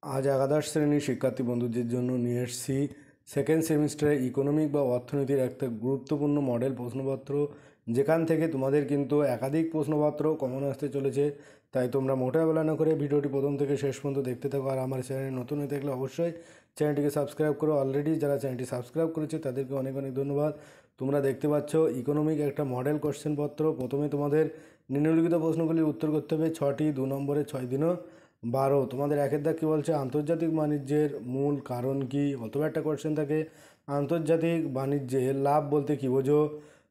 আজ একাদশ শ্রেণীর শিক্ষার্থী বন্ধুদের জন্য নিয়ে এসেছি সেকেন্ড সেমিস্টারে ইকোনমিক বা অর্থনীতির একটা গুরুত্বপূর্ণ মডেল প্রশ্নপত্র, যেখান থেকে তোমাদের কিন্তু একাধিক প্রশ্নপত্র কমন আসতে চলেছে। তাই তোমরা মোটা বেলা না করে ভিডিওটি প্রথম থেকে শেষ পর্যন্ত দেখতে থাকো। আর আমার চ্যানেলে নতুন হয়ে থাকলে অবশ্যই চ্যানেলটিকে সাবস্ক্রাইব করো। অলরেডি যারা চ্যানেলটি সাবস্ক্রাইব করেছে তাদেরকে অনেক অনেক ধন্যবাদ। তোমরা দেখতে পাচ্ছ ইকোনমিক একটা মডেল কোশ্চেন পত্র। প্রথমে তোমাদের নিম্নলিখিত প্রশ্নগুলির উত্তর করতে হবে 6টি, 2 নম্বরে 6 দিনও 12। তোমাদের একের দাগ কী বলছে, আন্তর্জাতিক বাণিজ্যের মূল কারণ কি, অথবা একটা কোশ্চেন থাকে আন্তর্জাতিক বাণিজ্যের লাভ বলতে কী বোঝো।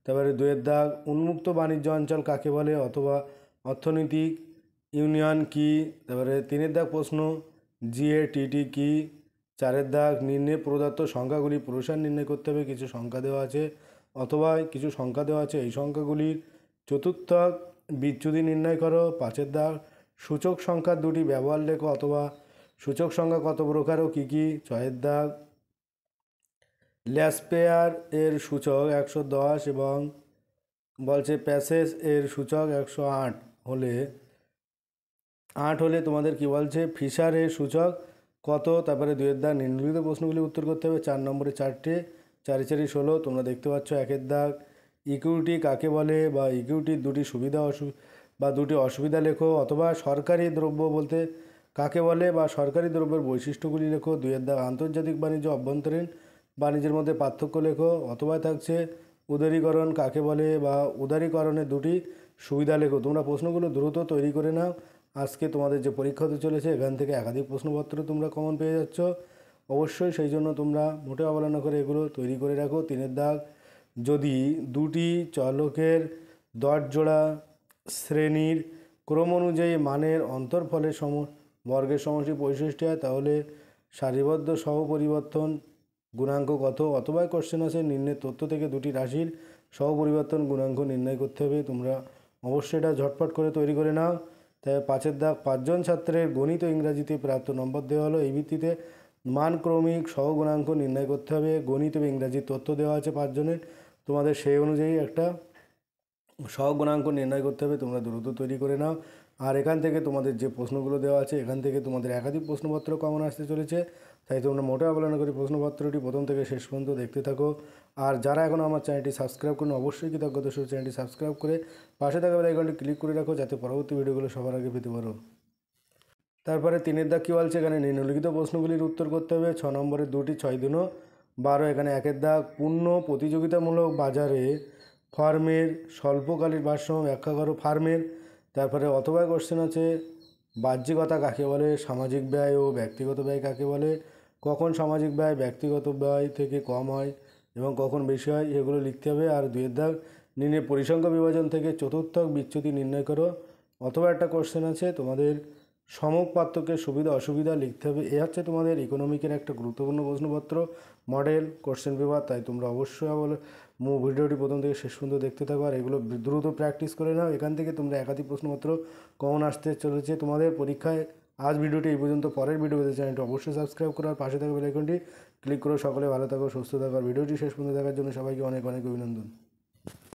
তারপরে 2-এর দাগ উন্মুক্ত বাণিজ্য অঞ্চল কাকে বলে, অথবা অর্থনৈতিক ইউনিয়ন কি। তারপরে 3-এর দাগ প্রশ্ন জিএটিটি কি। 4-এর দাগ নিম্নে প্রদত্ত সংখ্যাগুলি প্রসার নির্ণয় করতে হবে, কিছু সংখ্যা দেওয়া আছে অথবা কিছু সংখ্যা দেওয়া আছে, এই সংখ্যাগুলির চতুর্থক বিচ্যুতি নির্ণয় করো। 5-এর দাগ সূচক সংখ্যার দুটি ব্যবহার লেখো, অথবা সূচক সংখ্যা কত প্রকার ও কী কী। 6-এর দাগ ল্যাসপেয়ার এর সূচক 110 এবং বলছে প্যাসেজ এর সূচক 108 হলে তোমাদের কি বলছে ফিশারের সূচক কত। তারপরে 2-এর দাগ নিম্নলিখিত প্রশ্নগুলি উত্তর করতে হবে। 4 নম্বরে 4টে, 4 16। তোমরা দেখতে পাচ্ছ 1-এর দাগ ইকুইটি কাকে বলে, বা ইকুইটির দুটি সুবিধা বা দুটি অসুবিধা লেখো, অথবা সরকারি দ্রব্য বলতে কাকে বলে, বা সরকারি দ্রব্যের বৈশিষ্ট্যগুলি লেখো। 2-এর দাগ আন্তর্জাতিক বাণিজ্য অভ্যন্তরীণ বাণিজ্যের মধ্যে পার্থক্য লেখো, অথবা থাকছে উদারীকরণ কাকে বলে, বা উদারীকরণের দুটি সুবিধা লেখো। তোমরা প্রশ্নগুলো দ্রুত তৈরি করে নাও। আজকে তোমাদের যে পরীক্ষা হতে চলেছে এখান থেকে একাধিক প্রশ্নপত্র তোমরা কমন পেয়ে যাচ্ছ। অবশ্যই সেই জন্য তোমরা মোটে অবহেলা করে এগুলো তৈরি করে রাখো। 3-এর দাগ যদি দুটি চলকের দশ জোড়া শ্রেণীর ক্রম অনুযায়ী মানের অন্তরফলের বর্গের সমষ্টি 65 হয়, তাহলে সারিবদ্ধ সহপরিবর্তন গুণাঙ্ক কত। অথবা কোশ্চেন আছে নিম্নের তথ্য থেকে দুটি রাশির সহপরিবর্তন গুণাঙ্ক নির্ণয় করতে হবে। তোমরা অবশ্যই এটা ঝটপট করে তৈরি করে নাও। তাই 5-এর দাগ 5 জন ছাত্রের গণিত ও ইংরাজিতে প্রাপ্ত নম্বর দেওয়া হলো, এই ভিত্তিতে মানক্রমিক সহগুণাঙ্ক নির্ণয় করতে হবে। গণিত এবং ইংরাজির তথ্য দেওয়া আছে 5 জনের, তোমাদের সেই অনুযায়ী একটা সহগুণাঙ্ক নির্ণয় করতে হবে। তোমরা দ্রুত তৈরি করে নাও। আর এখান থেকে তোমাদের যে প্রশ্নগুলো দেওয়া আছে এখান থেকে তোমাদের একাধিক প্রশ্নপত্র কমন আসতে চলেছে। তাই তোমরা মোটা অবহেলা করে প্রশ্নপত্রটি প্রথম থেকে শেষ পর্যন্ত দেখতে থাকো। আর যারা এখনও আমার চ্যানেলটি সাবস্ক্রাইব করুন অবশ্যই কৃতজ্ঞতা সহ চ্যানেলটি সাবস্ক্রাইব করে পাশে থাকা বেল আইকনটি ক্লিক করে রাখো, যাতে পরবর্তী ভিডিওগুলো সবার আগে পেতে পারো। তারপরে 3-এর দাগ কী বলছে, এখানে নিম্নলিখিত প্রশ্নগুলির উত্তর করতে হবে। 6 নম্বরে 2টি 6 দুনো 12। এখানে 1-এর দাগ পূর্ণ প্রতিযোগিতামূলক বাজারে ফার্মের স্বল্পকালীন ভারসাম্য ব্যাখ্যা করো। ফার্মের তারপরে অথবা কোশ্চেন আছে বাহ্যিকতা কাকে বলে, সামাজিক ব্যয় ও ব্যক্তিগত ব্যয় কাকে বলে, কখন সামাজিক ব্যয় ব্যক্তিগত ব্যয় থেকে কম হয় এবং কখন বেশি হয়, এগুলো লিখতে হবে। আর 2-এর দাগ নিম্নের পরিসংখ্যা বিভাজন থেকে চতুর্থক বিচ্যুতি নির্ণয় করো। অথবা একটা কোশ্চেন আছে তোমাদের সমক পার্থক্যের সুবিধা অসুবিধা লিখতে হবে। এ হচ্ছে তোমাদের ইকোনমিকের একটা গুরুত্বপূর্ণ প্রশ্নপত্র মডেল কোশ্চেন পেপার। তাই তোমরা অবশ্যই ভিডিওটি প্রথম থেকে শেষ পর্যন্ত দেখতে থাকো আর এগুলো দ্রুত প্র্যাকটিস করে নাও। এখান থেকে তোমরা একাধিক প্রশ্নপত্র কমন আসতে চলেছে তোমাদের পরীক্ষায়। আজ ভিডিওটি এই পর্যন্ত। পরের ভিডিওতে চ্যানেলটি অবশ্যই সাবস্ক্রাইব করো আর পাশে থাকা বেল আইকনটি ক্লিক করো। সকলে ভালো থাকো, সুস্থ থাকো। আর ভিডিওটি শেষ পর্যন্ত দেখার জন্য সবাইকে অনেক অনেক অভিনন্দন।